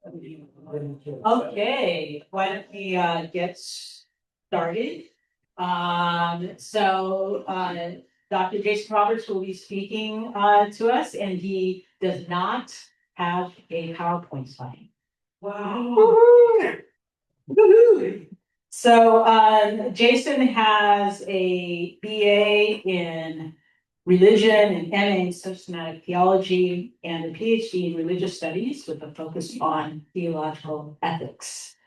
Okay, why don't we get started? Dr. Jason Roberts will be speaking to us, and he does not have a PowerPoint slide. Wow. Woo-hoo. So Jason has a BA in religion and MA in systematic theology and a PhD in religious studies with a focus on theological ethics.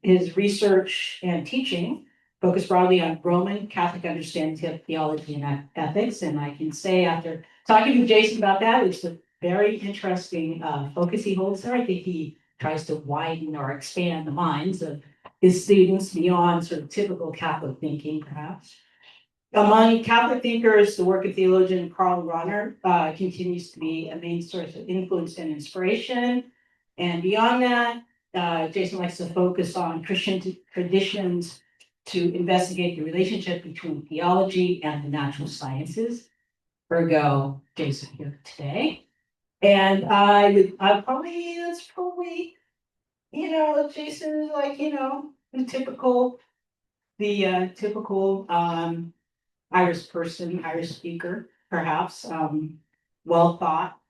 His research and teaching focus broadly on Roman Catholic understanding of theology and ethics. And I can say after talking with Jason about that, it's a very interesting focus he holds there. I think he tries to widen or expand the minds of his students beyond sort of typical Catholic thinking, perhaps. Among Catholic thinkers, the work of theologian Karl Rahner continues to be a main source of influence and inspiration. And beyond that, Jason likes to focus on Christian traditions to investigate the relationship between theology and the natural sciences. Ergo, Jason here today. And that's probably, Jason is like, the typical Irish person, Irish speaker, perhaps, well thought,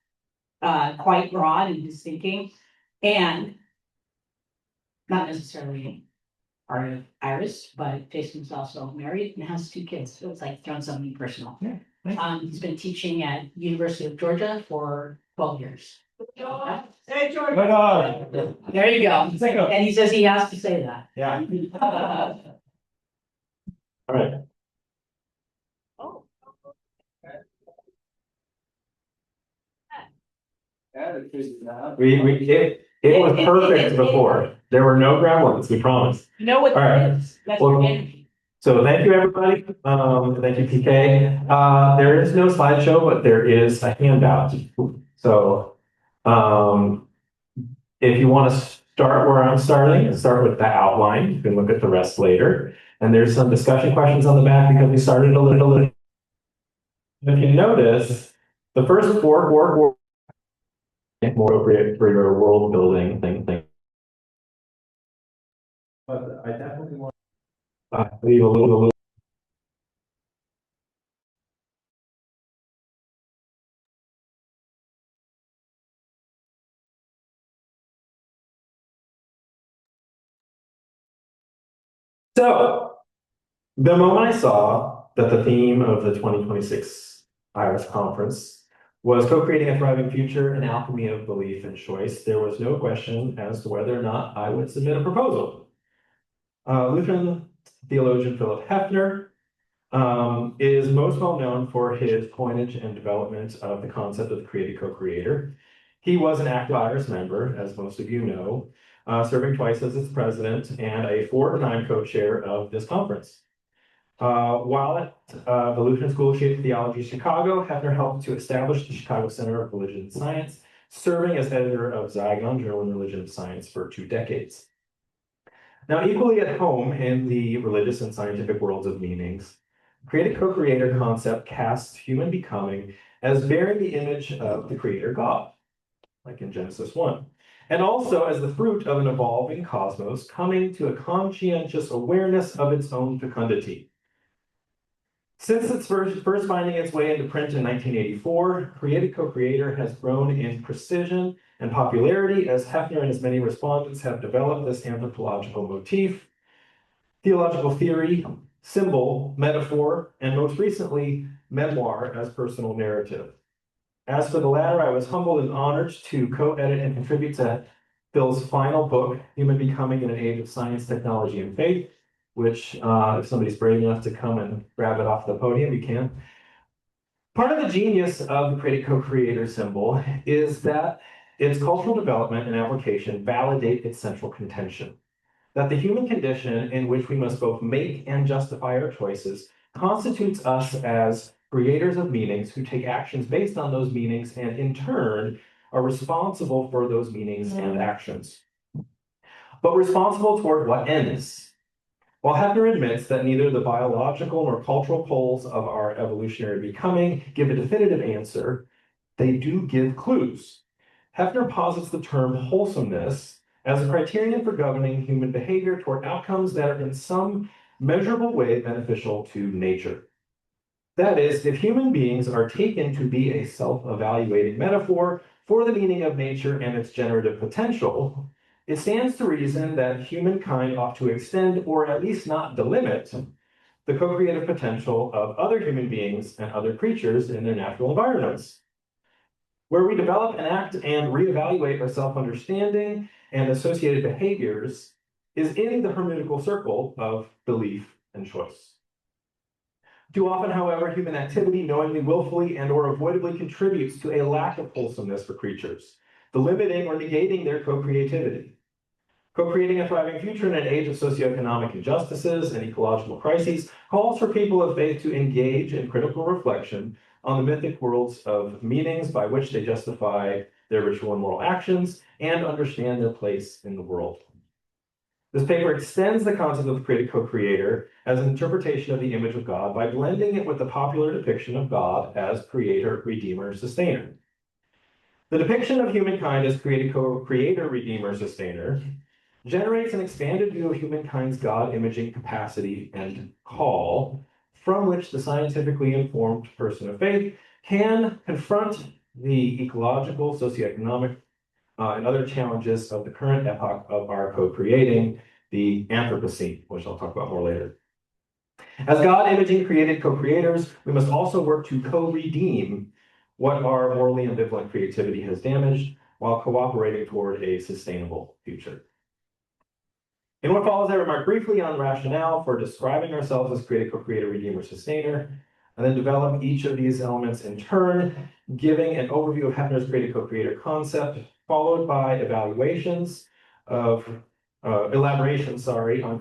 quite broad in his thinking, and not necessarily part of Irish, but Jason's also married and has 2 kids. So it's like throwing something personal. Yeah. He's been teaching at University of Georgia for 12 years. Hey, Georgia. Right on. There you go. And he says he has to say that. Yeah. All right. It was perfect before. There were no gremlins, we promise. You know what that is? That's your energy. So thank you, everybody. Thank you, PK. There is no slideshow, but there is a handout. So if you want to start where I'm starting and start with the outline, you can look at the rest later. And there's some discussion questions on the back because we started a little. If you notice, the first four more appropriate for your world building thing. But I definitely want to leave a little. So the moment I saw that the theme of the 2026 IRAS Conference was co-creating a thriving future, an alchemy of belief and choice, there was no question as to whether or not I would submit a proposal. Lutheran theologian Philip Hefner is most well known for his coinage and development of the concept of the created co-creator. He was an active IRAS member, as most of you know, serving twice as its president and a 4-time co-chair of this conference. While at the Lutheran School of Theology, Chicago, Hefner helped to establish the Chicago Center of Religion and Science, serving as editor of Zygon, Journal of Religion and Science, for 2 decades. Now, equally at home in the religious and scientific worlds of meanings, created co-creator concept casts human becoming as bearing the image of the creator God, like in Genesis 1, and also as the fruit of an evolving cosmos coming to a conscientious awareness of its own fecundity. Since its first finding its way into print in 1984, created co-creator has grown in precision and popularity as Hefner and his many respondents have developed this anthropological motif, theological theory, symbol, metaphor, and most recently, memoir as personal narrative. As for the latter, I was humbled and honored to co-edit and contribute to Phil's final book, Human Becoming in an Age of Science, Technology, and Faith, which if somebody's brave enough to come and grab it off the podium, you can. Part of the genius of the created co-creator symbol is that its cultural development and application validate its central contention, that the human condition in which we must both make and justify our choices constitutes us as creators of meanings who take actions based on those meanings and in turn are responsible for those meanings and actions. But responsible toward what ends? While Hefner admits that neither the biological nor cultural poles of our evolutionary becoming give a definitive answer, they do give clues. Hefner posits the term wholesomeness as a criterion for governing human behavior toward outcomes that are in some measurable way beneficial to nature. That is, if human beings are taken to be a self-evaluating metaphor for the meaning of nature and its generative potential, it stands to reason that humankind ought to extend, or at least not delimit, the co-creative potential of other human beings and other creatures in their natural environments. Where we develop, enact, and reevaluate our self-understanding and associated behaviors is in the hermeneutical circle of belief and choice. Too often, however, human activity knowingly, willfully, and/or avoidably contributes to a lack of wholesomeness for creatures, delimiting or negating their co-creativity. Co-creating a thriving future in an age of socioeconomic injustices and ecological crises calls for people of faith to engage in critical reflection on the mythic worlds of meanings by which they justify their ritual and moral actions and understand their place in the world. This paper extends the concept of the created co-creator as an interpretation of the image of God by blending it with the popular depiction of God as creator, redeemer, sustainer. The depiction of humankind as created co-creator, redeemer, sustainer generates an expanded view of humankind's God-imaging capacity and call, from which the scientifically informed person of faith can confront the ecological, socioeconomic, and other challenges of the current epoch of our co-creating, the Anthropocene, which I'll talk about more later. As God-imaging created co-creators, we must also work to co-redeem what our morally ambivalent creativity has damaged while cooperating toward a sustainable future. In what follows, I remark briefly on rationale for describing ourselves as created co-creator, redeemer, sustainer, and then develop each of these elements in turn, giving an overview of Hefner's created co-creator concept, followed by elaborations on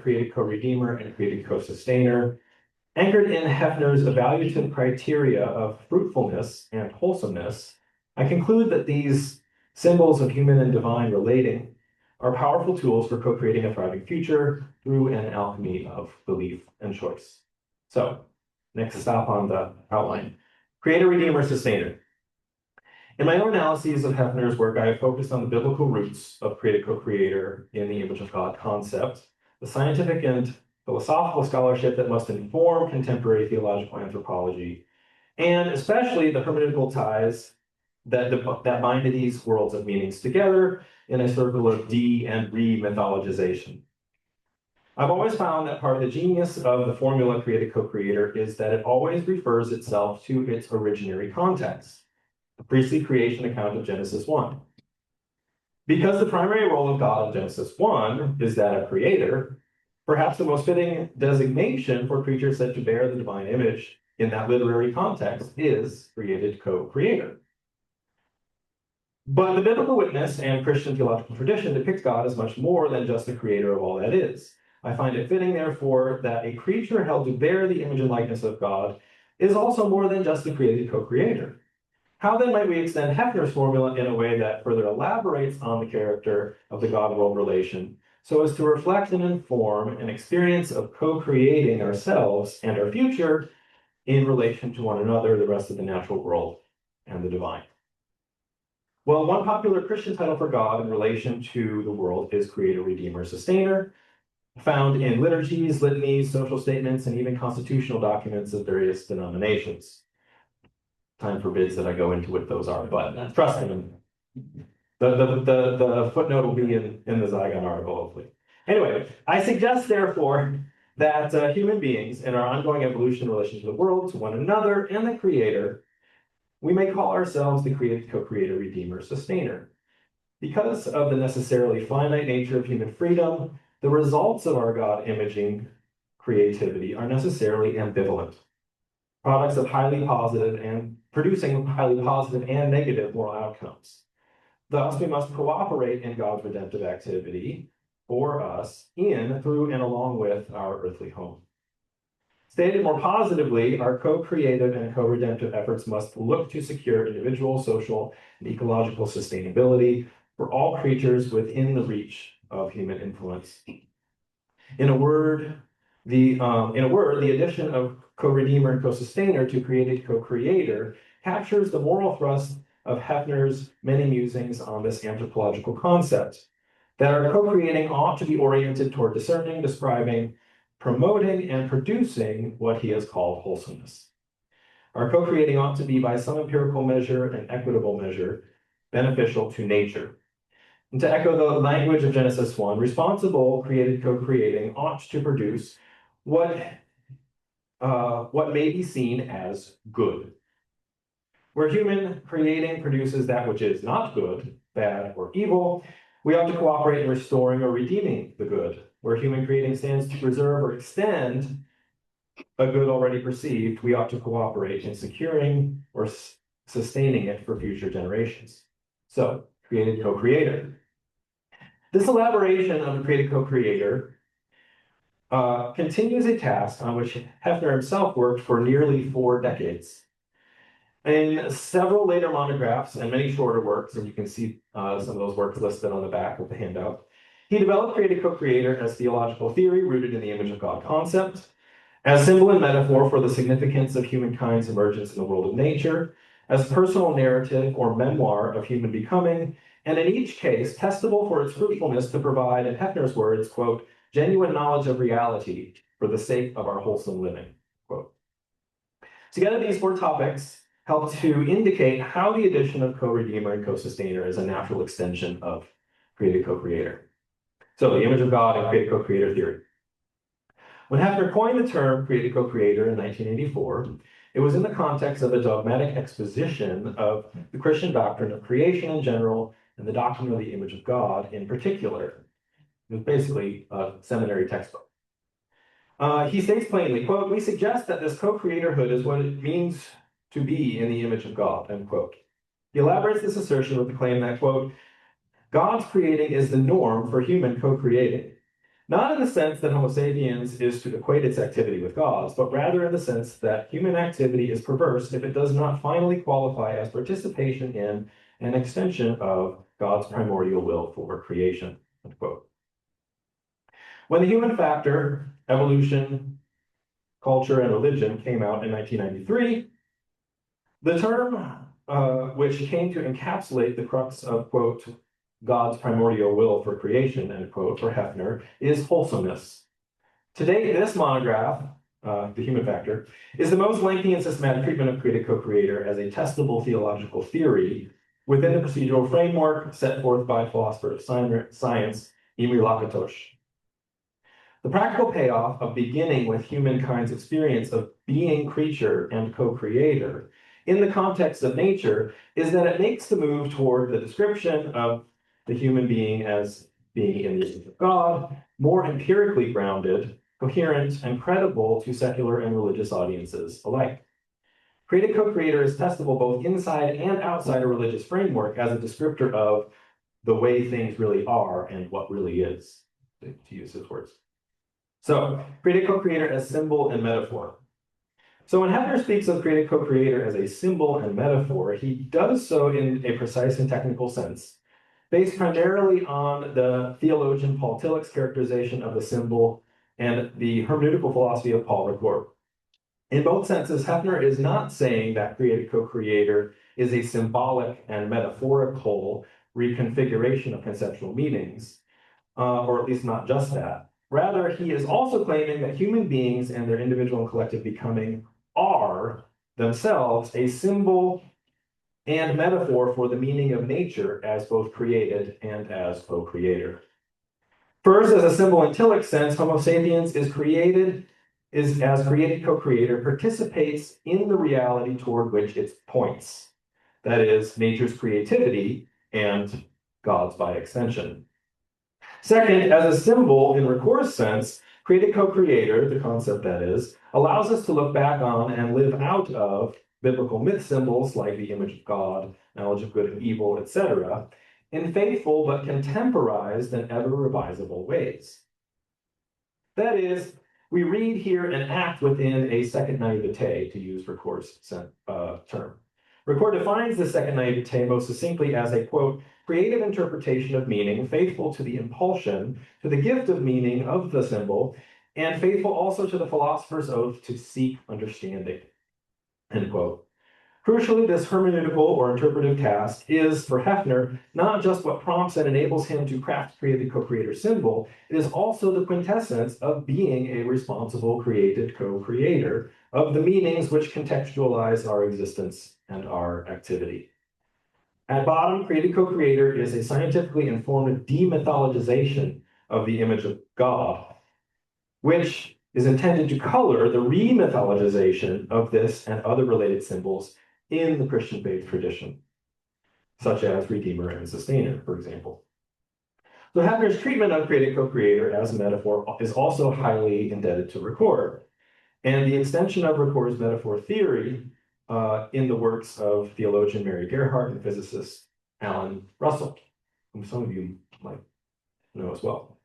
created co-redeemer and created co-sustainer, anchored in Hefner's evaluative criteria of fruitfulness and wholesomeness. I conclude that these symbols of human and divine relating are powerful tools for co-creating a thriving future through an alchemy of belief and choice. So, next stop on the outline. Creator, redeemer, sustainer. In my own analyses of Hefner's work, I have focused on the biblical roots of created co-creator in the image of God concept, the scientific and philosophical scholarship that must inform contemporary theological anthropology, and especially the hermeneutical ties that bind these worlds of meanings together in a circle of de and re-mythologization. I've always found that part of the genius of the formula created co-creator is that it always refers itself to its originary context, the priestly creation account of Genesis 1. Because the primary role of God in Genesis 1 is that of creator, perhaps the most fitting designation for creatures said to bear the divine image in that literary context is created co-creator. But the biblical witness and Christian theological tradition depicts God as much more than just the creator of all that is. I find it fitting, therefore, that a creature held to bear the image and likeness of God is also more than just the created co-creator. How then might we extend Hefner's formula in a way that further elaborates on the character of the God-world relation so as to reflect and inform an experience of co-creating ourselves and our future in relation to one another, the rest of the natural world, and the divine? Well, one popular Christian title for God in relation to the world is creator, redeemer, sustainer, found in liturgies, litanies, social statements, and even constitutional documents of various denominations. Time forbids that I go into what those are, but trust me, the footnote will be in the Zygon article, hopefully. Anyway, I suggest, therefore, that human beings in our ongoing evolution in relation to the world, to one another, and the Creator, we may call ourselves the created co-creator, redeemer, sustainer. Because of the necessarily finite nature of human freedom, the results of our God-imaging creativity are necessarily ambivalent, products of highly positive and producing highly positive and negative moral outcomes. Thus, we must cooperate in God's redemptive activity for us in, through, and along with our earthly home. Stated more positively, our co-creative and co-redemptive efforts must look to secure individual, social, and ecological sustainability for all creatures within the reach of human influence. In a word, the addition of co-redeemer and co-sustainer to created co-creator captures the moral thrust of Hefner's many musings on this anthropological concept, that our co-creating ought to be oriented toward discerning, describing, promoting, and producing what he has called wholesomeness. Our co-creating ought to be by some empirical measure and equitable measure beneficial to nature. And to echo the language of Genesis 1, responsible created co-creating ought to produce what may be seen as good. Where human creating produces that which is not good, bad, or evil, we ought to cooperate in restoring or redeeming the good. Where human creating stands to preserve or extend a good already perceived, we ought to cooperate in securing or sustaining it for future generations. So, created co-creator. This elaboration of the created co-creator continues a task on which Hefner himself worked for nearly 4 decades. In several later monographs and many shorter works, and you can see some of those works listed on the back of the handout, he developed created co-creator as theological theory rooted in the image of God concept, as symbol and metaphor for the significance of humankind's emergence in the world of nature, as personal narrative or memoir of human becoming, and in each case, testable for its fruitfulness to provide, in Hefner's words, quote, genuine knowledge of reality for the sake of our wholesome living, quote. Together, these 4 topics help to indicate how the addition of co-redeemer and co-sustainer is a natural extension of created co-creator. So the image of God and created co-creator theory. When Hefner coined the term created co-creator in 1984, it was in the context of a dogmatic exposition of the Christian doctrine of creation in general and the doctrine of the image of God in particular. It was basically a seminary textbook. He states plainly, quote, we suggest that this co-creatorhood is what it means to be in the image of God, end quote. He elaborates this assertion with the claim that, quote, God's creating is the norm for human co-creating. Not in the sense that Homo sapiens is to equate its activity with God's, but rather in the sense that human activity is perverse if it does not finally qualify as participation in an extension of God's primordial will for creation, end quote. When the human factor, evolution, culture, and religion came out in 1993, the term which came to encapsulate the crux of, quote, God's primordial will for creation, end quote, for Hefner, is wholesomeness. Today, this monograph, The Human Factor, is the most lengthy and systematic treatment of created co-creator as a testable theological theory within the procedural framework set forth by philosopher of science, Imre Lakatos. The practical payoff of beginning with humankind's experience of being creature and co-creator in the context of nature is that it makes the move toward the description of the human being as being in the image of God more empirically grounded, coherent, and credible to secular and religious audiences alike. Created co-creator is testable both inside and outside a religious framework as a descriptor of the way things really are and what really is, to use his words. So, created co-creator as symbol and metaphor. So when Hefner speaks of created co-creator as a symbol and metaphor, he does so in a precise and technical sense, based primarily on the theologian Paul Tillich's characterization of the symbol and the hermeneutical philosophy of Paul Ricoeur. In both senses, Hefner is not saying that created co-creator is a symbolic and metaphorical reconfiguration of conceptual meanings, or at least not just that. Rather, he is also claiming that human beings and their individual and collective becoming are themselves a symbol and metaphor for the meaning of nature as both created and as co-creator. First, as a symbol in Tillich's sense, Homo sapiens is as created co-creator, participates in the reality toward which it points. That is, nature's creativity and God's by extension. Second, as a symbol in Ricoeur's sense, created co-creator, the concept that is, allows us to look back on and live out of biblical myth symbols like the image of God, knowledge of good and evil, etc., in faithful but contemporized and ever revisable ways. That is, we read, hear, and act within a second naivete, to use Ricoeur's term. Ricoeur defines the second naivete most succinctly as a, quote, creative interpretation of meaning, faithful to the impulsion, to the gift of meaning of the symbol, and faithful also to the philosopher's oath to seek understanding, end quote. Crucially, this hermeneutical or interpretive task is, for Hefner, not just what prompts and enables him to craft created co-creator symbol, it is also the quintessence of being a responsible created co-creator of the meanings which contextualize our existence and our activity. At bottom, created co-creator is a scientifically informed demythologization of the image of God, which is intended to color the remythologization of this and other related symbols in the Christian faith tradition, such as Redeemer and Sustainer, for example. So Hefner's treatment of created co-creator as a metaphor is also highly indebted to Ricord, and the extension of Ricord's metaphor theory in the works of theologian Mary Gerhardt and physicist Alan Russell, whom some of you might know as well.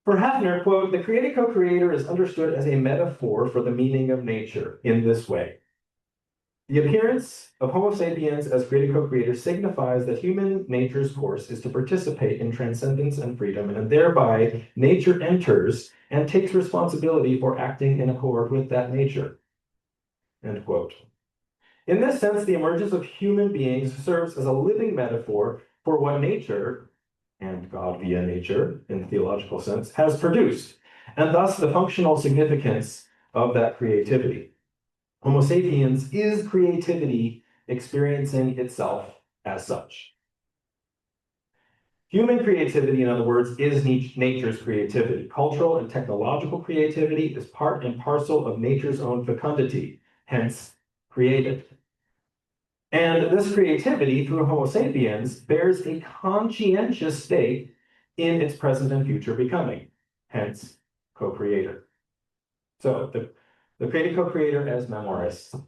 For Hefner, quote, the created co-creator is understood as a metaphor for the meaning of nature in this way. The appearance of Homo sapiens as created co-creator signifies that human nature's course is to participate in transcendence and freedom, and thereby nature enters and takes responsibility for acting in accord with that nature, end quote. In this sense, the emergence of human beings serves as a living metaphor for what nature, and God via nature, in the theological sense, has produced, and thus the functional significance of that creativity. Homo sapiens is creativity experiencing itself as such. Human creativity, in other words, is nature's creativity. Cultural and technological creativity is part and parcel of nature's own fecundity, hence created. And this creativity through Homo sapiens bears a conscientious stake in its present and future becoming, hence co-creator. So the created co-creator as memoirist.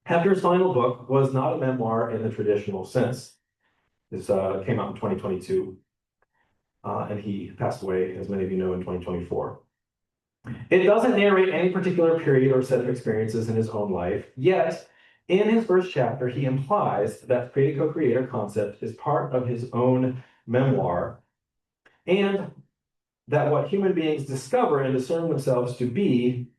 Hefner's final book was not a memoir in the traditional sense. This came out in 2022, and he passed away, as many of you know, in 2024. It doesn't narrate any particular period or set of experiences in his own life, yet in his first chapter, he implies that created co-creator concept is part of his own memoir, and that what human beings discover and discern themselves to be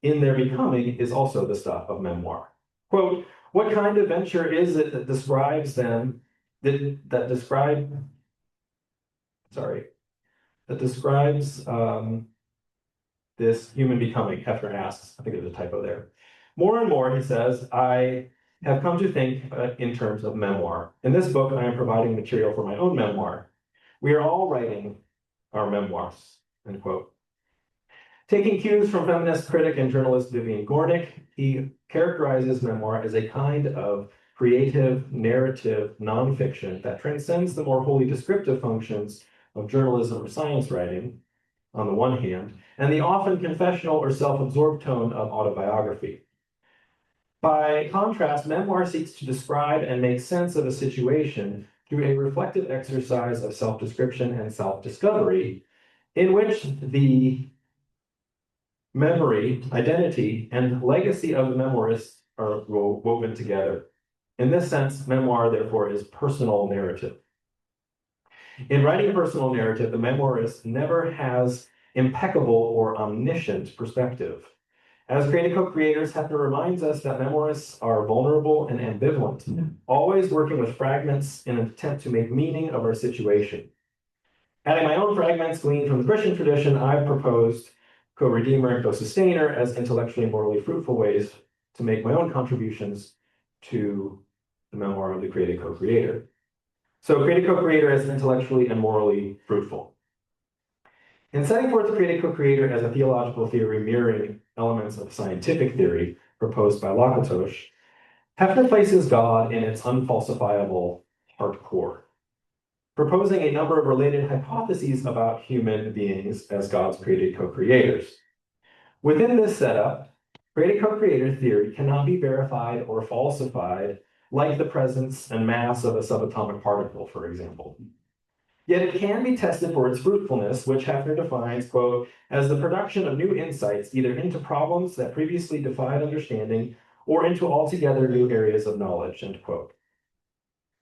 in their becoming is also the stuff of memoir. Quote, what kind of venture is it that describes them, that describes this human becoming, Hefner asks. I think there's a typo there. More and more, he says, I have come to think in terms of memoir. In this book, I am providing material for my own memoir. We are all writing our memoirs, end quote. Taking cues from feminist critic and journalist Vivian Gornick, he characterizes memoir as a kind of creative, narrative nonfiction that transcends the more wholly descriptive functions of journalism or science writing, on the one hand, and the often confessional or self-absorbed tone of autobiography. By contrast, memoir seeks to describe and make sense of a situation through a reflective exercise of self-description and self-discovery, in which the memory, identity, and legacy of the memoirist are woven together. In this sense, memoir, therefore, is personal narrative. In writing a personal narrative, the memoirist never has impeccable or omniscient perspective. As creative co-creators, Hefner reminds us that memoirists are vulnerable and ambivalent, always working with fragments in an attempt to make meaning of our situation. Adding my own fragments gleaned from the Christian tradition, I've proposed co-redeemer and co-sustainer as intellectually and morally fruitful ways to make my own contributions to the memoir of the creative co-creator. So creative co-creator as intellectually and morally fruitful. In setting forth the creative co-creator as a theological theory mirroring elements of scientific theory proposed by Lakatos, Hefner places God in its unfalsifiable heart core, proposing a number of related hypotheses about human beings as God's created co-creators. Within this setup, created co-creator theory cannot be verified or falsified like the presence and mass of a subatomic particle, for example. Yet it can be tested for its fruitfulness, which Hefner defines, quote, as the production of new insights, either into problems that previously defied understanding or into altogether new areas of knowledge, end quote.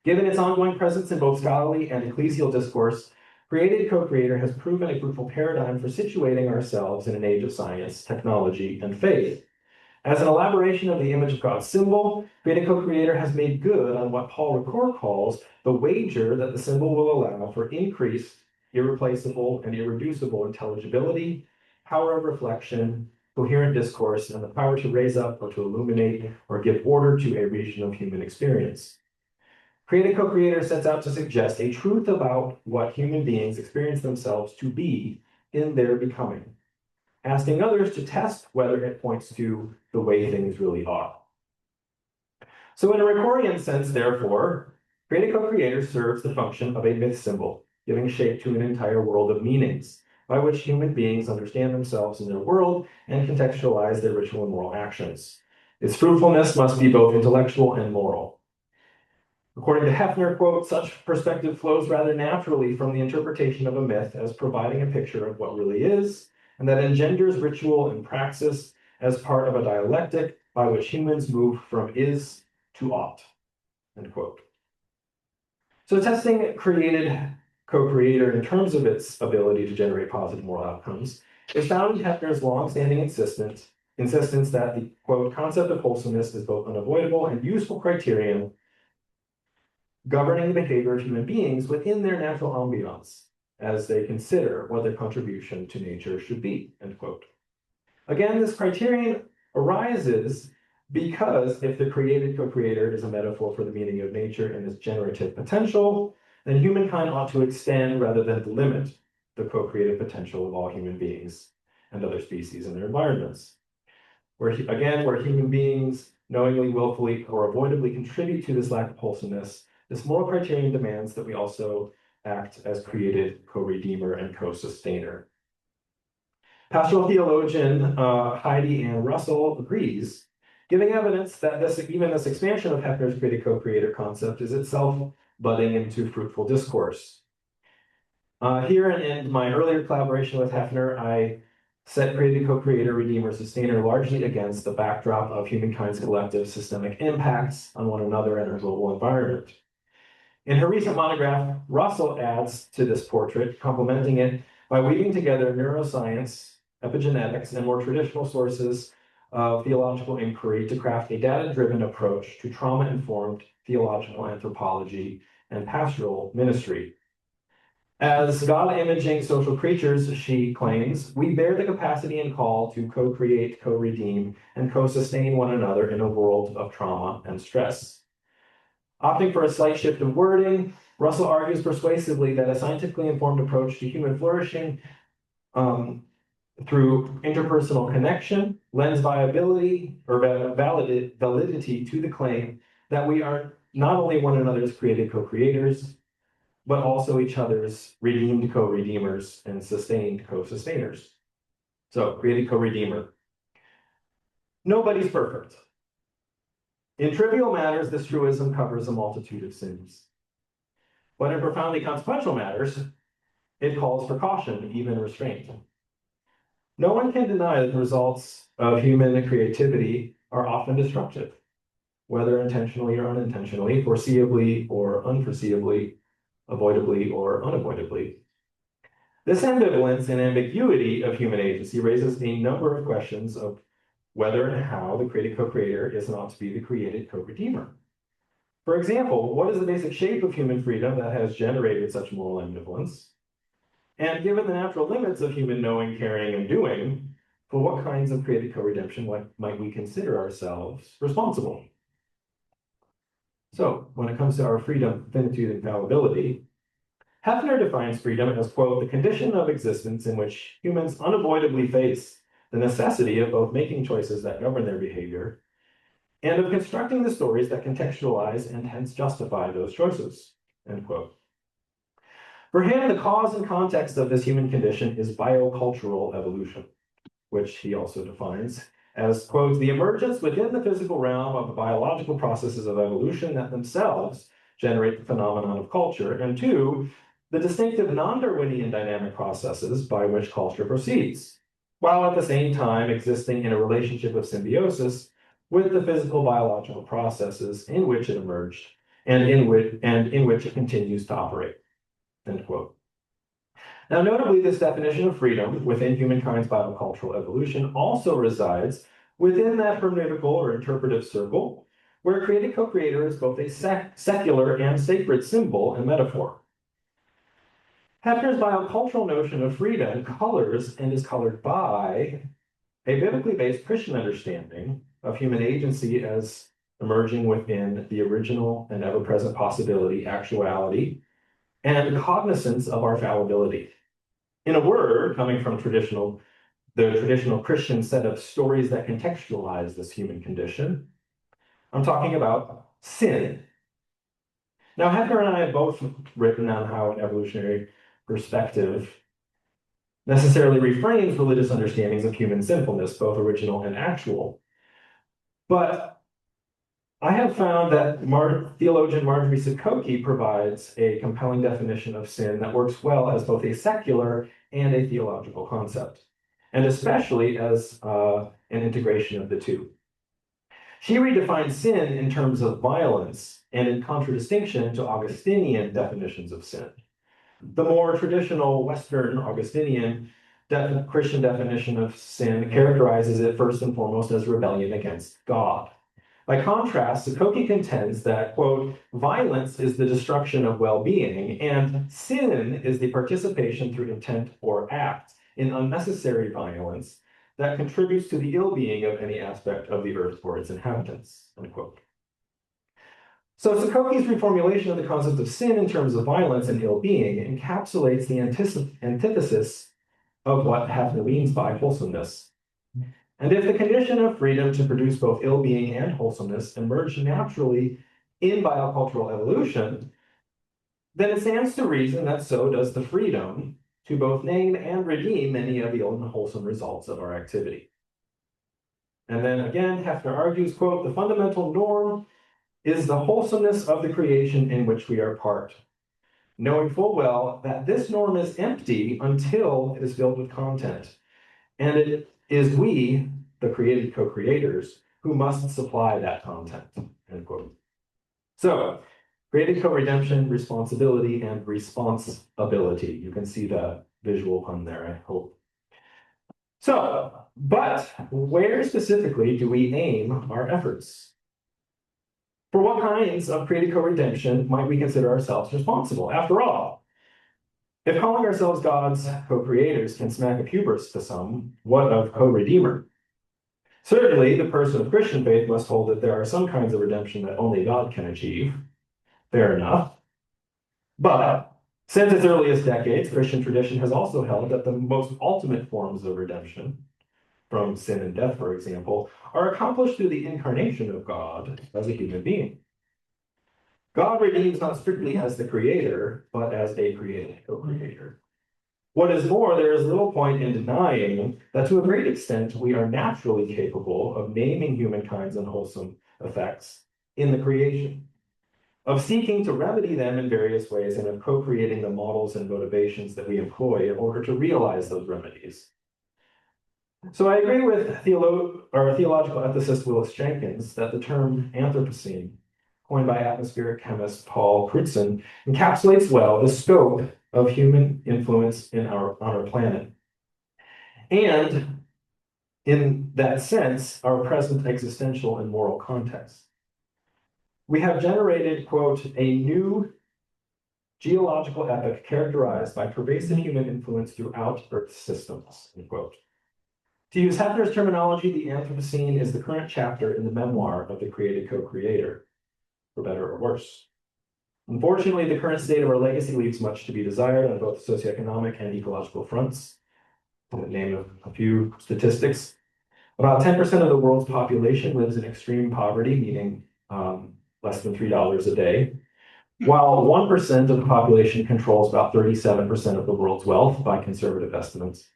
Given its ongoing presence in both scholarly and ecclesial discourse, created co-creator has proven a fruitful paradigm for situating ourselves in an age of science, technology, and faith. As an elaboration of the image of God's symbol, created co-creator has made good on what Paul Ricoeur calls the wager that the symbol will allow for increased, irreplaceable, and irreducible intelligibility, power of reflection, coherent discourse, and the power to raise up or to illuminate or give order to a region of human experience. Created co-creator sets out to suggest a truth about what human beings experience themselves to be in their becoming, asking others to test whether it points to the way things really are. So in a Ricoeurian sense, therefore, created co-creator serves the function of a myth symbol, giving shape to an entire world of meanings, by which human beings understand themselves in their world and contextualize their ritual and moral actions. Its fruitfulness must be both intellectual and moral. According to Hefner, quote, such perspective flows rather naturally from the interpretation of a myth as providing a picture of what really is, and that engenders ritual and praxis as part of a dialectic by which humans move from is to ought, end quote. So testing created co-creator in terms of its ability to generate positive moral outcomes is found in Hefner's long-standing insistence that the, quote, concept of wholesomeness is both unavoidable and useful criterion governing the behavior of human beings within their natural ambiance as they consider what their contribution to nature should be, end quote. Again, this criterion arises because if the created co-creator is a metaphor for the meaning of nature and its generative potential, then humankind ought to extend rather than delimit the co-creative potential of all human beings and other species in their environments. Where human beings knowingly, willfully, or avoidably contribute to this lack of wholesomeness, this moral criterion demands that we also act as created co-redeemer and co-sustainer. Pastoral theologian Heidi Ann Russell agrees, giving evidence that even this expansion of Hefner's created co-creator concept is itself budding into fruitful discourse. Here and in my earlier collaboration with Hefner, I set created co-creator, redeemer, sustainer largely against the backdrop of humankind's collective systemic impacts on one another and our global environment. In her recent monograph, Russell adds to this portrait, complementing it by weaving together neuroscience, epigenetics, and more traditional sources of theological inquiry to craft a data-driven approach to trauma-informed theological anthropology and pastoral ministry. As God-imaging social creatures, she claims, we bear the capacity and call to co-create, co-redeem, and co-sustain one another in a world of trauma and stress. Opting for a slight shift of wording, Russell argues persuasively that a scientifically informed approach to human flourishing through interpersonal connection lends viability or validity to the claim that we are not only one another's created co-creators, but also each other's redeemed co-redeemers and sustained co-sustainers. So, created co-redeemer. Nobody's perfect. In trivial matters, this truism covers a multitude of sins. But in profoundly consequential matters, it calls for caution, even restraint. No one can deny that the results of human creativity are often destructive, whether intentionally or unintentionally, foreseeably or unforeseeably, avoidably or unavoidably. This ambivalence and ambiguity of human agency raises a number of questions of whether and how the created co-creator is not to be the created co-redeemer. For example, what is the basic shape of human freedom that has generated such moral ambivalence? And given the natural limits of human knowing, caring, and doing, for what kinds of created co-redemption might we consider ourselves responsible? So, when it comes to our freedom, finitude, and fallibility, Hefner defines freedom as, quote, the condition of existence in which humans unavoidably face the necessity of both making choices that govern their behavior and of constructing the stories that contextualize and hence justify those choices, end quote. For him, the cause and context of this human condition is biocultural evolution, which he also defines as, quote, the emergence within the physical realm of the biological processes of evolution that themselves generate the phenomenon of culture, and two, the distinctive non-Darwinian dynamic processes by which culture proceeds, while at the same time existing in a relationship of symbiosis with the physical biological processes in which it emerged and in which it continues to operate, end quote. Now, notably, this definition of freedom within humankind's biocultural evolution also resides within that hermeneutical or interpretive circle, where created co-creator is both a secular and sacred symbol and metaphor. Hefner's biocultural notion of freedom colors and is colored by a biblically based Christian understanding of human agency as emerging within the original and ever-present possibility, actuality, and cognizance of our fallibility. In a word, coming from the traditional Christian set of stories that contextualize this human condition, I'm talking about sin. Now, Hefner and I have both written on how an evolutionary perspective necessarily reframes religious understandings of human sinfulness, both original and actual. But I have found that theologian Marjorie Sakoki provides a compelling definition of sin that works well as both a secular and a theological concept, and especially as an integration of the two. She redefines sin in terms of violence and in contradistinction to Augustinian definitions of sin. The more traditional Western Augustinian Christian definition of sin characterizes it first and foremost as rebellion against God. By contrast, Sakoki contends that, quote, violence is the destruction of well-being, and sin is the participation through intent or act in unnecessary violence that contributes to the ill-being of any aspect of the earth or its inhabitants, unquote. So Sakoki's reformulation of the concept of sin in terms of violence and ill-being encapsulates the antithesis of what Hefner means by wholesomeness. And if the condition of freedom to produce both ill-being and wholesomeness emerged naturally in biocultural evolution, then it stands to reason that so does the freedom to both name and redeem many of the unwholesome results of our activity. And then again, Hefner argues, quote, the fundamental norm is the wholesomeness of the creation in which we are part, knowing full well that this norm is empty until it is filled with content. And it is we, the created co-creators, who must supply that content, end quote. So, created co-redemption, responsibility, and responsibility. You can see the visual pun there, I hope. So, but where specifically do we aim our efforts? For what kinds of created co-redemption might we consider ourselves responsible? After all, if calling ourselves God's co-creators can smack a hubris to some, what of co-redeemer? Certainly, the person of Christian faith must hold that there are some kinds of redemption that only God can achieve. Fair enough. But since its earliest decades, Christian tradition has also held that the most ultimate forms of redemption, from sin and death, for example, are accomplished through the incarnation of God as a human being. God redeems not strictly as the creator, but as a created co-creator. What is more, there is little point in denying that to a great extent we are naturally capable of naming humankind's unwholesome effects in the creation, of seeking to remedy them in various ways, and of co-creating the models and motivations that we employ in order to realize those remedies. So I agree with theological ethicist Willis Jenkins that the term Anthropocene, coined by atmospheric chemist Paul Crutzen, encapsulates well the scope of human influence on our planet. And in that sense, our present existential and moral context. We have generated, quote, a new geological epoch characterized by pervasive human influence throughout Earth systems, end quote. To use Hefner's terminology, the Anthropocene is the current chapter in the memoir of the created co-creator, for better or worse. Unfortunately, the current state of our legacy leaves much to be desired on both socioeconomic and ecological fronts. To name a few statistics, about 10% of the world's population lives in extreme poverty, meaning less than $3 a day, while 1% of the population controls about 37% of the world's wealth by conservative estimates.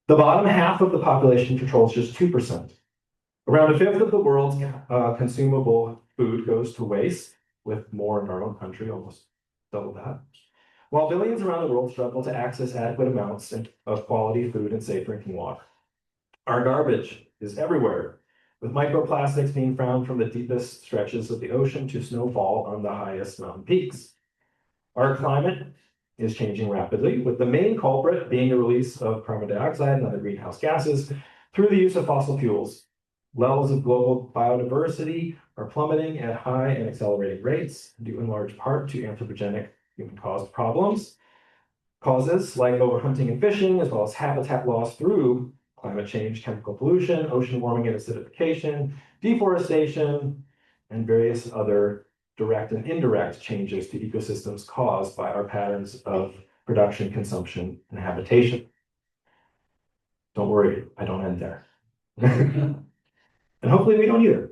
The bottom half of the population controls just 2%. Around a fifth of the world's consumable food goes to waste, with more in our own country, almost double that. While billions around the world struggle to access adequate amounts of quality food and safe drinking water. Our garbage is everywhere, with microplastics being found from the deepest stretches of the ocean to snowfall on the highest mountain peaks. Our climate is changing rapidly, with the main culprit being the release of carbon dioxide and other greenhouse gases through the use of fossil fuels. Levels of global biodiversity are plummeting at high and accelerating rates, due in large part to anthropogenic human-caused causes like overhunting and fishing, as well as habitat loss through climate change, chemical pollution, ocean warming and acidification, deforestation, and various other direct and indirect changes to ecosystems caused by our patterns of production, consumption, and habitation. Don't worry, I don't end there. And hopefully we don't either.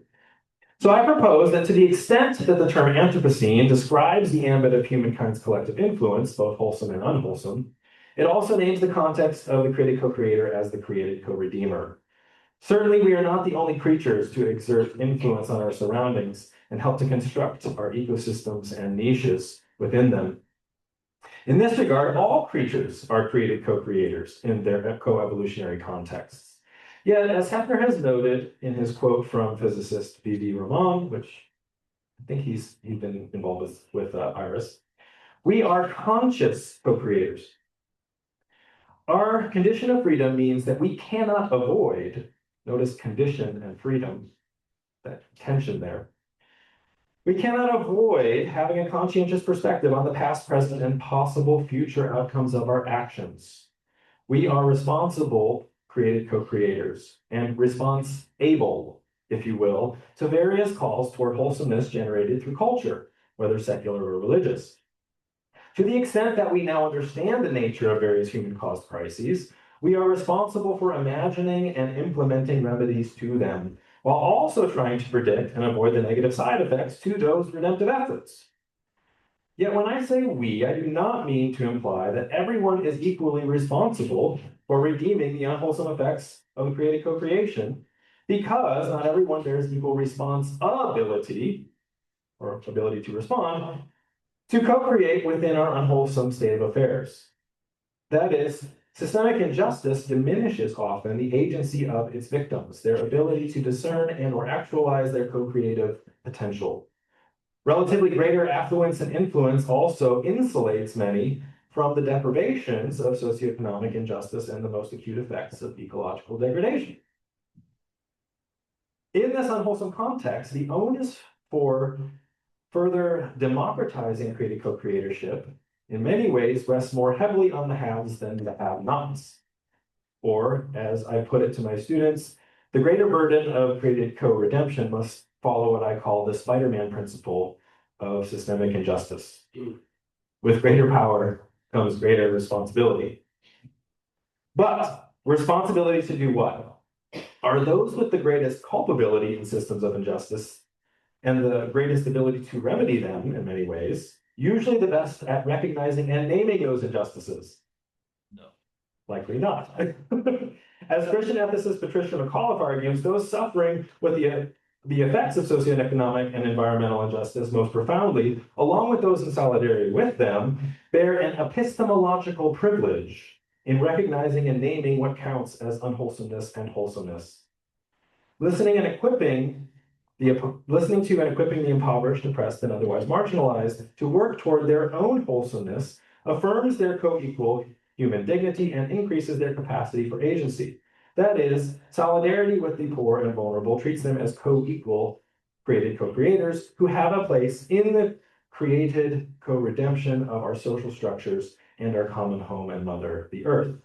So I propose that to the extent that the term Anthropocene describes the ambit of humankind's collective influence, both wholesome and unwholesome, it also names the context of the created co-creator as the created co-redeemer. Certainly, we are not the only creatures to exert influence on our surroundings and help to construct our ecosystems and niches within them. In this regard, all creatures are created co-creators in their co-evolutionary contexts. Yet, as Hefner has noted in his quote from physicist V.V. Raman, which I think he's been involved with IRAS, we are conscious co-creators. Our condition of freedom means that we cannot avoid, notice condition and freedom, that tension there. We cannot avoid having a conscientious perspective on the past, present, and possible future outcomes of our actions. We are responsible created co-creators and response-able, if you will, to various calls toward wholesomeness generated through culture, whether secular or religious. To the extent that we now understand the nature of various human-caused crises, we are responsible for imagining and implementing remedies to them, while also trying to predict and avoid the negative side effects to those redemptive efforts. Yet when I say we, I do not mean to imply that everyone is equally responsible for redeeming the unwholesome effects of the created co-creation, because not everyone bears equal responsibility, or ability to respond, to co-create within our unwholesome state of affairs. That is, systemic injustice diminishes often the agency of its victims, their ability to discern and or actualize their co-creative potential. Relatively greater affluence and influence also insulates many from the deprivations of socioeconomic injustice and the most acute effects of ecological degradation. In this unwholesome context, the onus for further democratizing created co-creatorship in many ways rests more heavily on the haves than the have-nots. Or, as I put it to my students, the greater burden of created co-redemption must follow what I call the Spider-Man principle of systemic injustice. With greater power comes greater responsibility. But responsibility to do what? Are those with the greatest culpability in systems of injustice and the greatest ability to remedy them in many ways, usually the best at recognizing and naming those injustices? No. Likely not. As Christian ethicist Patricia McAuliffe argues, those suffering with the effects of socioeconomic and environmental injustice most profoundly, along with those in solidarity with them, bear an epistemological privilege in recognizing and naming what counts as unwholesomeness and wholesomeness. Listening to and equipping the impoverished, oppressed, and otherwise marginalized to work toward their own wholesomeness affirms their co-equal human dignity and increases their capacity for agency. That is, solidarity with the poor and vulnerable treats them as co-equal created co-creators who have a place in the created co-redemption of our social structures and our common home and mother, the earth.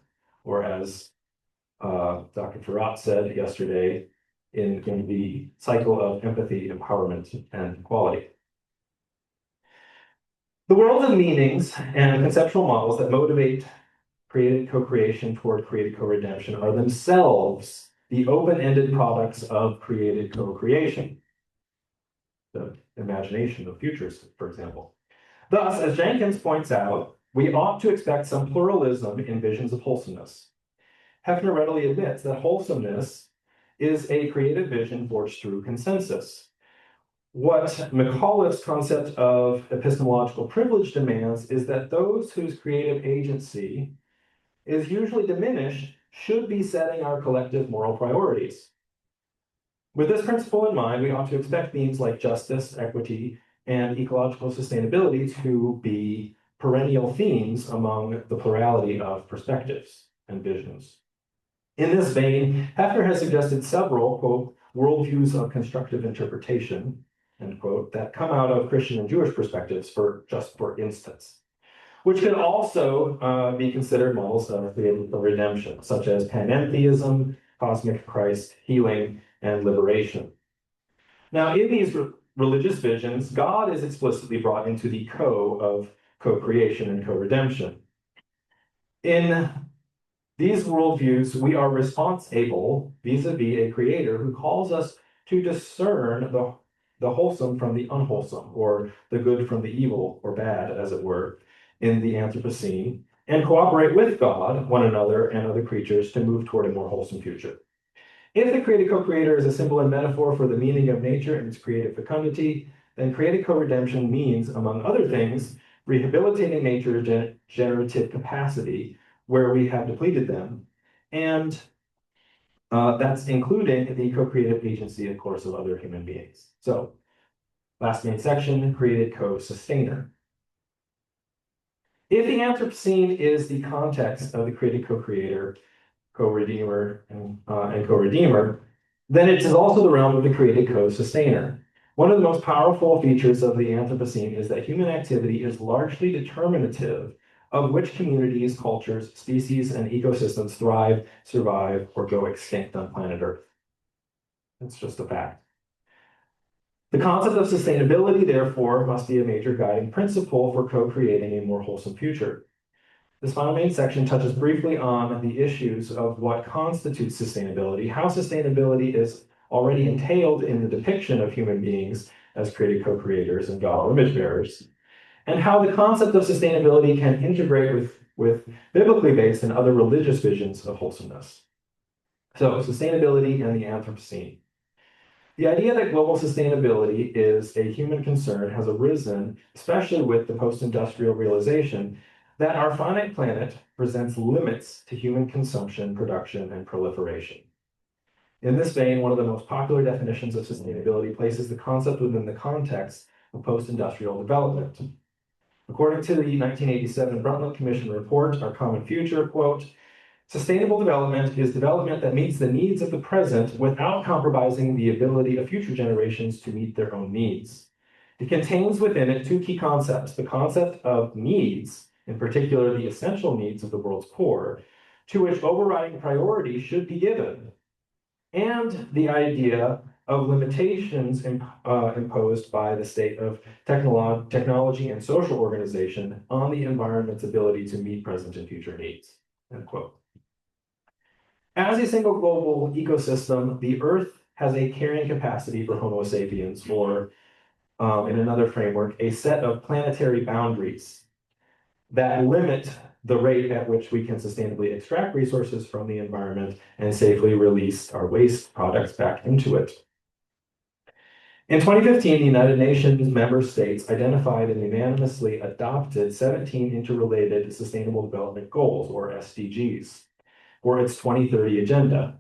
Or as Dr. Farrat said yesterday, in the cycle of empathy, empowerment, and equality. The world of meanings and conceptual models that motivate created co-creation toward created co-redemption are themselves the open-ended products of created co-creation. The imagination of futures, for example. Thus, as Jenkins points out, we ought to expect some pluralism in visions of wholesomeness. Hefner readily admits that wholesomeness is a creative vision forged through consensus. What McAuliffe's concept of epistemological privilege demands is that those whose creative agency is usually diminished should be setting our collective moral priorities. With this principle in mind, we ought to expect themes like justice, equity, and ecological sustainability to be perennial themes among the plurality of perspectives and visions. In this vein, Hefner has suggested several, quote, worldviews of constructive interpretation, end quote, that come out of Christian and Jewish perspectives, for instance, which can also be considered models of redemption, such as panentheism, cosmic Christ, healing, and liberation. Now, in these religious visions, God is explicitly brought into the of co-creation and co-redemption. In these worldviews, we are responsible vis-a-vis a creator who calls us to discern the wholesome from the unwholesome, or the good from the evil, or bad, as it were, in the Anthropocene, and cooperate with God, one another, and other creatures to move toward a more wholesome future. If the created co-creator is a symbol and metaphor for the meaning of nature and its creative fecundity, then created co-redemption means, among other things, rehabilitating nature's generative capacity where we have depleted them, and that's including the co-creative agency, of course, of other human beings. So, last main section, created co-sustainer. If the Anthropocene is the context of the created co-creator, co-redeemer, and co-redeemer, then it is also the realm of the created co-sustainer. One of the most powerful features of the Anthropocene is that human activity is largely determinative of which communities, cultures, species, and ecosystems thrive, survive, or go extinct on planet Earth. It's just a fact. The concept of sustainability, therefore, must be a major guiding principle for co-creating a more wholesome future. This final main section touches briefly on the issues of what constitutes sustainability, how sustainability is already entailed in the depiction of human beings as created co-creators and God image bearers, and how the concept of sustainability can integrate with biblically based and other religious visions of wholesomeness. So, sustainability and the Anthropocene. The idea that global sustainability is a human concern has arisen, especially with the post-industrial realization that our finite planet presents limits to human consumption, production, and proliferation. In this vein, one of the most popular definitions of sustainability places the concept within the context of post-industrial development. According to the 1987 Brundtland Commission report, Our Common Future, quote, sustainable development is development that meets the needs of the present without compromising the ability of future generations to meet their own needs. It contains within it two key concepts: the concept of needs, in particular the essential needs of the world's poor, to which overriding priority should be given, and the idea of limitations imposed by the state of technology and social organization on the environment's ability to meet present and future needs, end quote. As a single global ecosystem, the Earth has a carrying capacity for Homo sapiens, or in another framework, a set of planetary boundaries that limit the rate at which we can sustainably extract resources from the environment and safely release our waste products back into it. In 2015, the United Nations member states identified and unanimously adopted 17 interrelated Sustainable Development Goals, or SDGs, for its 2030 agenda.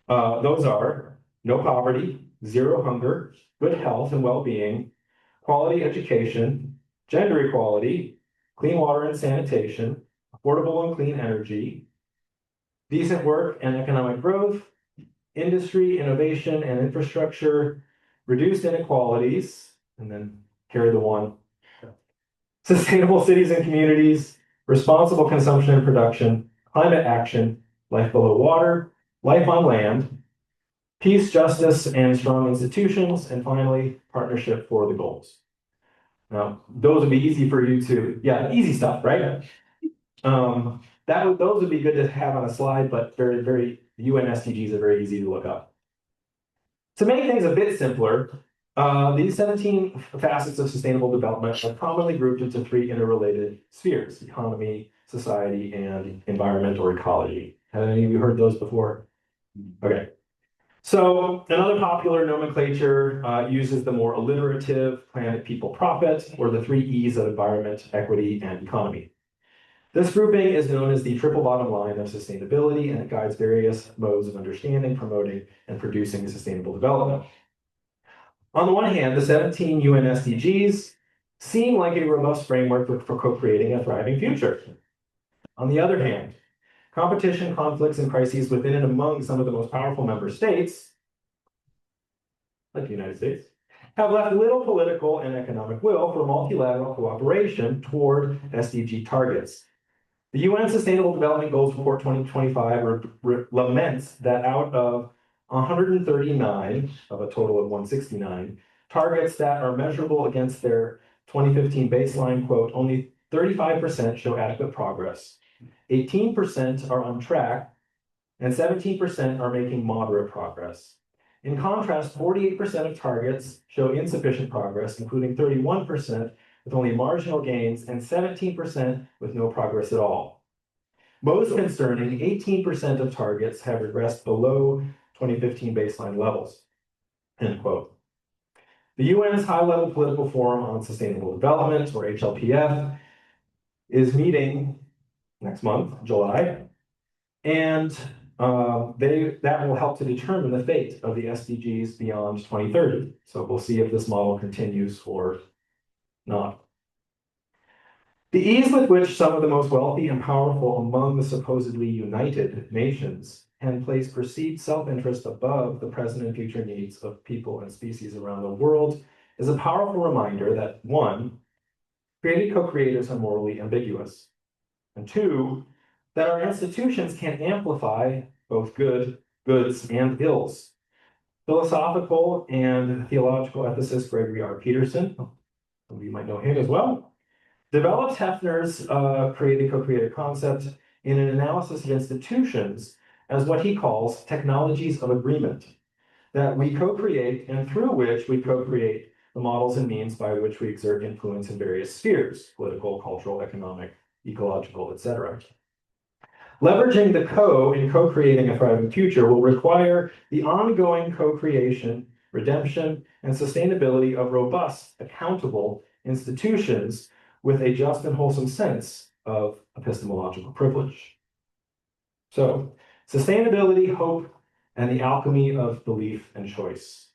Those are no poverty, zero hunger, good health and well-being, quality education, gender equality, clean water and sanitation, affordable and clean energy, decent work and economic growth, industry, innovation, and infrastructure, reduced inequalities, and then carry the one, sustainable cities and communities, responsible consumption and production, climate action, life below water, life on land, peace, justice, and strong institutions, and finally, partnership for the goals. Now, those would be easy for you to, easy stuff, right? Those would be good to have on a slide, but the UN SDGs are very easy to look up. To make things a bit simpler, these 17 facets of sustainable development are commonly grouped into three interrelated spheres: economy, society, and environmental ecology. Have any of you heard those before? Okay. So another popular nomenclature uses the more alliterative planet, people, profit, or the three E's of environment, equity, and economy. This grouping is known as the triple bottom line of sustainability, and it guides various modes of understanding, promoting, and producing sustainable development. On the one hand, the 17 UN SDGs seem like a robust framework for co-creating a thriving future. On the other hand, competition, conflicts, and crises within and among some of the most powerful member states, like the United States, have left little political and economic will for multilateral cooperation toward SDG targets. The UN Sustainable Development Goals Report 2025 laments that out of 139 of a total of 169 targets that are measurable against their 2015 baseline, quote, only 35% show adequate progress, 18% are on track, and 17% are making moderate progress. In contrast, 48% of targets show insufficient progress, including 31% with only marginal gains and 17% with no progress at all. Most concerning, 18% of targets have regressed below 2015 baseline levels, end quote. The UN's High-Level Political Forum on Sustainable Development, or HLPF, is meeting next month, July, and that will help to determine the fate of the SDGs beyond 2030. So we'll see if this model continues or not. The ease with which some of the most wealthy and powerful among the supposedly united nations can place perceived self-interest above the present and future needs of people and species around the world is a powerful reminder that, one, created co-creators are morally ambiguous, and two, that our institutions can amplify both goods and ills. Philosophical and theological ethicist Gregory R. Peterson, some of you might know him as well, developed Hefner's created co-created concept in an analysis of institutions as what he calls technologies of agreement, that we co-create and through which we co-create the models and means by which we exert influence in various spheres, political, cultural, economic, ecological, etc. Leveraging the in co-creating a thriving future will require the ongoing co-creation, redemption, and sustainability of robust, accountable institutions with a just and wholesome sense of epistemological privilege. So, sustainability, hope, and the alchemy of belief and choice.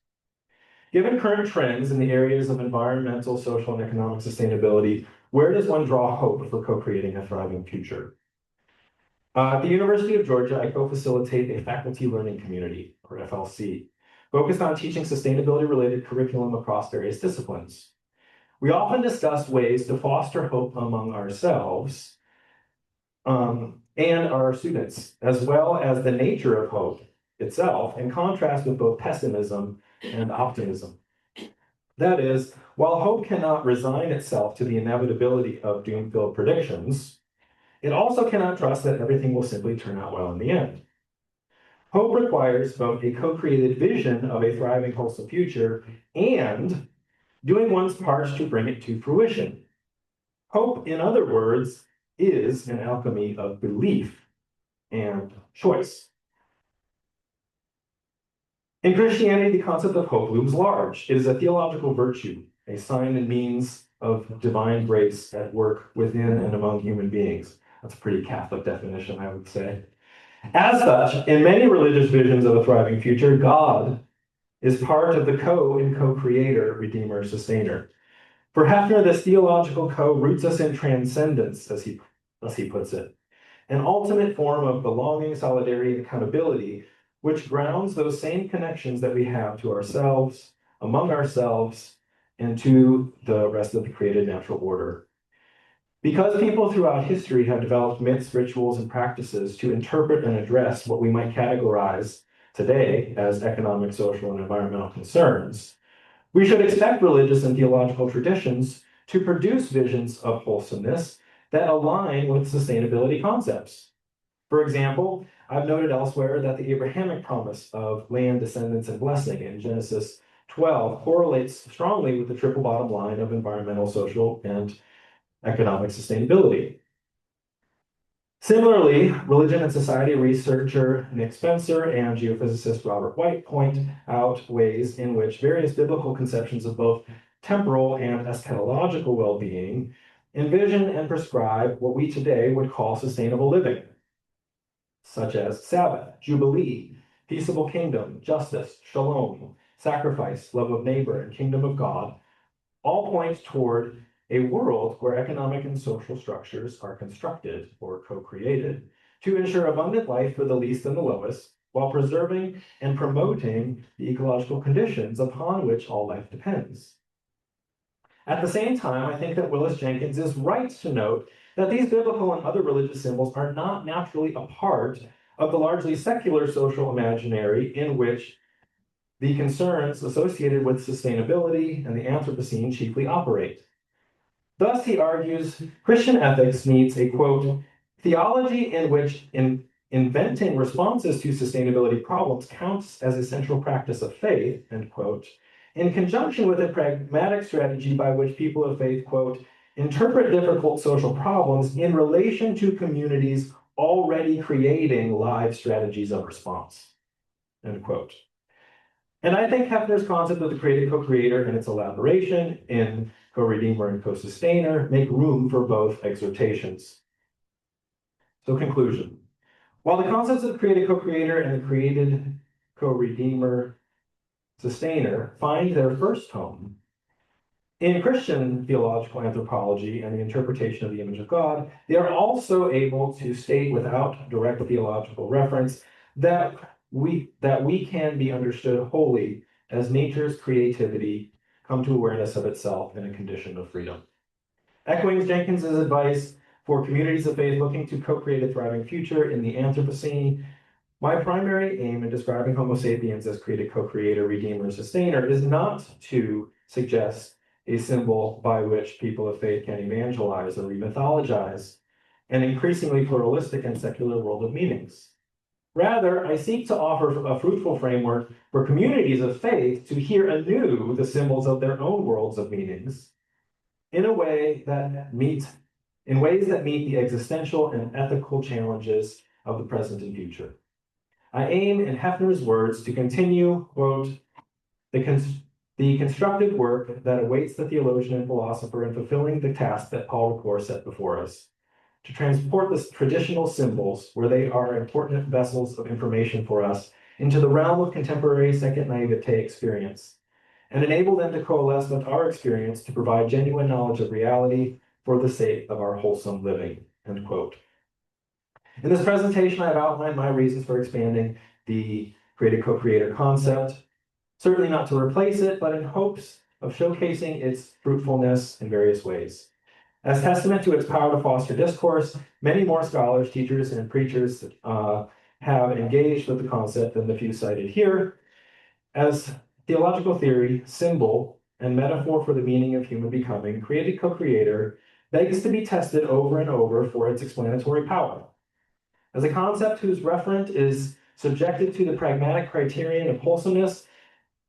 Given current trends in the areas of environmental, social, and economic sustainability, where does one draw hope for co-creating a thriving future? At the University of Georgia, I co-facilitate a faculty learning community, or FLC, focused on teaching sustainability-related curriculum across various disciplines. We often discuss ways to foster hope among ourselves and our students, as well as the nature of hope itself, in contrast with both pessimism and optimism. That is, while hope cannot resign itself to the inevitability of doom-filled predictions, it also cannot trust that everything will simply turn out well in the end. Hope requires both a co-created vision of a thriving, wholesome future and doing one's part to bring it to fruition. Hope, in other words, is an alchemy of belief and choice. In Christianity, the concept of hope looms large. It is a theological virtue, a sign and means of divine grace at work within and among human beings. That's a pretty Catholic definition, I would say. As such, in many religious visions of a thriving future, God is part of the co-creator, redeemer, sustainer. For Hefner, this theological roots us in transcendence, as he puts it, an ultimate form of belonging, solidarity, and accountability, which grounds those same connections that we have to ourselves, among ourselves, and to the rest of the created natural order. Because people throughout history have developed myths, rituals, and practices to interpret and address what we might categorize today as economic, social, and environmental concerns, we should expect religious and theological traditions to produce visions of wholesomeness that align with sustainability concepts. For example, I've noted elsewhere that the Abrahamic promise of land, descendants, and blessing in Genesis 12 correlates strongly with the triple bottom line of environmental, social, and economic sustainability. Similarly, religion and society researcher Nick Spencer and geophysicist Robert White point out ways in which various biblical conceptions of both temporal and eschatological well-being envision and prescribe what we today would call sustainable living, such as Sabbath, Jubilee, peaceable kingdom, justice, shalom, sacrifice, love of neighbor, and kingdom of God, all point toward a world where economic and social structures are constructed or co-created to ensure abundant life for the least and the lowest, while preserving and promoting the ecological conditions upon which all life depends. At the same time, I think that Willis Jenkins is right to note that these biblical and other religious symbols are not naturally a part of the largely secular social imaginary in which the concerns associated with sustainability and the Anthropocene chiefly operate. Thus, he argues, Christian ethics needs a, quote, theology in which inventing responses to sustainability problems counts as a central practice of faith, end quote, in conjunction with a pragmatic strategy by which people of faith, quote, interpret difficult social problems in relation to communities already creating live strategies of response, end quote. And I think Hefner's concept of the created co-creator and its elaboration in co-redeemer and co-sustainer make room for both exhortations. So conclusion. While the concepts of the created co-creator and the created co-redeemer sustainer find their first home in Christian theological anthropology and the interpretation of the image of God, they are also able to state without direct theological reference that we can be understood wholly as nature's creativity come to awareness of itself in a condition of freedom. Echoing Jenkins's advice for communities of faith looking to co-create a thriving future in the Anthropocene, my primary aim in describing Homo sapiens as created co-creator, redeemer, sustainer is not to suggest a symbol by which people of faith can evangelize or remythologize an increasingly pluralistic and secular world of meanings. Rather, I seek to offer a fruitful framework for communities of faith to hear anew the symbols of their own worlds of meanings in ways that meet the existential and ethical challenges of the present and future. I aim, in Hefner's words, to continue, quote, the constructive work that awaits the theologian and philosopher in fulfilling the task that Paul Ricoeur set before us, to transport the traditional symbols, where they are important vessels of information for us, into the realm of contemporary second naivete experience, and enable them to coalesce with our experience to provide genuine knowledge of reality for the sake of our wholesome living, end quote. In this presentation, I've outlined my reasons for expanding the created co-creator concept, certainly not to replace it, but in hopes of showcasing its fruitfulness in various ways. As testament to its power to foster discourse, many more scholars, teachers, and preachers have engaged with the concept than the few cited here. As theological theory, symbol, and metaphor for the meaning of human becoming, created co-creator begs to be tested over and over for its explanatory power. As a concept whose referent is subjected to the pragmatic criterion of wholesomeness,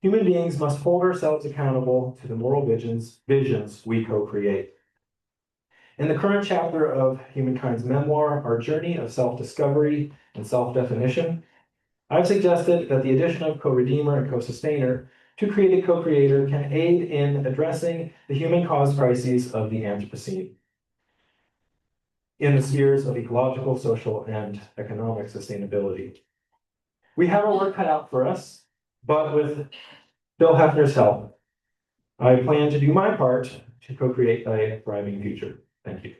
human beings must hold ourselves accountable to the moral visions we co-create. In the current chapter of humankind's memoir, Our Journey of Self-Discovery and Self-Definition, I've suggested that the addition of co-redeemer and co-sustainer to created co-creator can aid in addressing the human-caused crises of the Anthropocene in the spheres of ecological, social, and economic sustainability. We have our work cut out for us, but with Bill Hefner's help, I plan to do my part to co-create a thriving future. Thank you.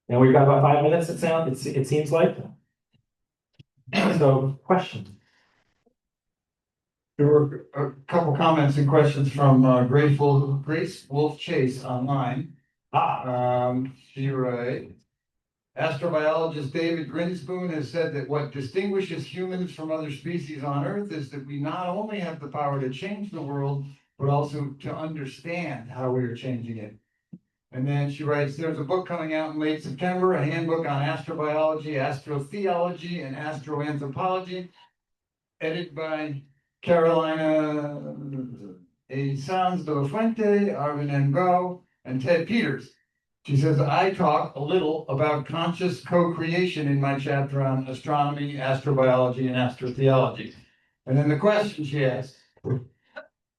And we've got about 5 minutes, it seems like. So, questions? There were a couple comments and questions from Grace Wolf Chase online. She writes, astrobiologist David Grinspoon has said that what distinguishes humans from other species on Earth is that we not only have the power to change the world, but also to understand how we are changing it. And then she writes, there's a book coming out in late September, a handbook on astrobiology, astrotheology, and astroanthropology, edited by Carolina A. Sanz de la Fuente, Arvin N. Go, and Ted Peters. She says, I talk a little about conscious co-creation in my chapter on astronomy, astrobiology, and astrotheology. And then the question she asks,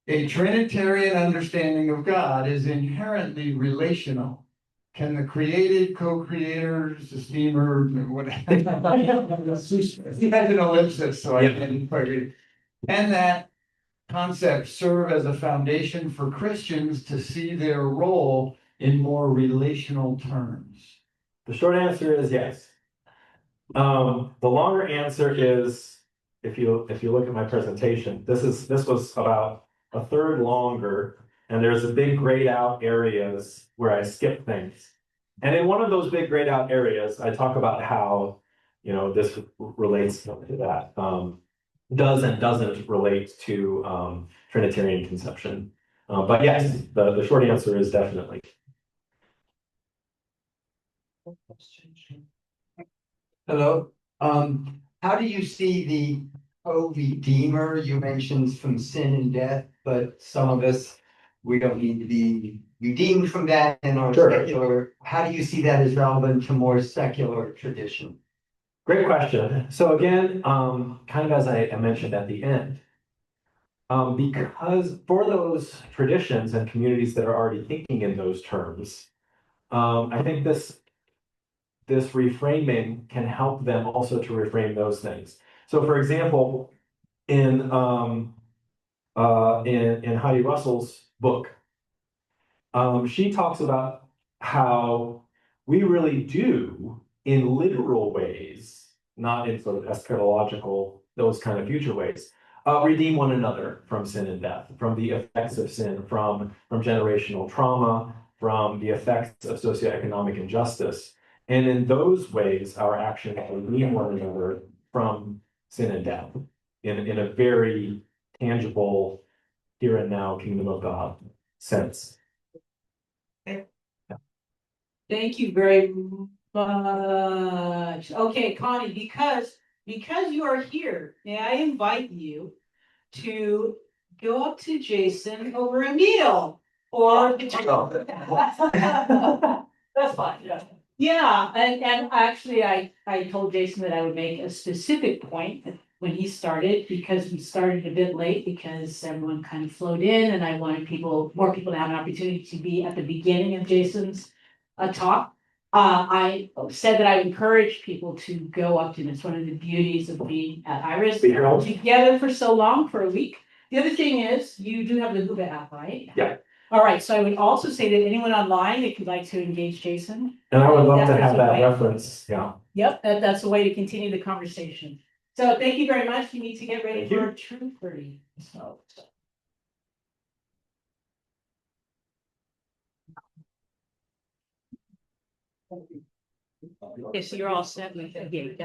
a Trinitarian understanding of God is inherently relational. Can the created co-creator, sustainer, whatever, he has an ellipsis, so I can't quite read it. And that concepts serve as a foundation for Christians to see their role in more relational terms? The short answer is yes. The longer answer is, if you look at my presentation, this was about a third longer, and there's a big grayed out areas where I skip things. And in one of those big grayed out areas, I talk about how, this relates to that. Does and doesn't relate to Trinitarian conception. But yes, the short answer is definitely. Hello, how do you see the co-redeemer? You mentioned from sin and death, but some of us, we don't need to be redeemed from that in our Sure. secular. How do you see that as relevant to more secular tradition? Great question. So again, kind of as I mentioned at the end, because for those traditions and communities that are already thinking in those terms, I think this reframing can help them also to reframe those things. So for example, in Heidi Russell's book, she talks about how we really do, in literal ways, not in sort of eschatological, those kind of future ways, redeem one another from sin and death, from the effects of sin, from generational trauma, from the effects of socioeconomic injustice. And in those ways, our actions redeem one another from sin and death in a very tangible, here and now, kingdom of God sense. Thank you very much. Okay, Connie, because you are here, may I invite you to go up to Jason over a meal or. That's fine, yeah. Yeah, and actually I told Jason that I would make a specific point when he started, because we started a bit late because everyone kind of flowed in and I wanted more people to have an opportunity to be at the beginning of Jason's talk. I said that I would encourage people to go up to, and it's one of the beauties of being at IRAS together for so long, for a week. The other thing is, you do have the Huba app, right? Yeah. All right, so I would also say that anyone online, if you'd like to engage Jason. And I would love to have that reference, yeah. Yep, that's a way to continue the conversation. So thank you very much. You need to get ready for a true 30. So. Okay, so you're all set with the gate.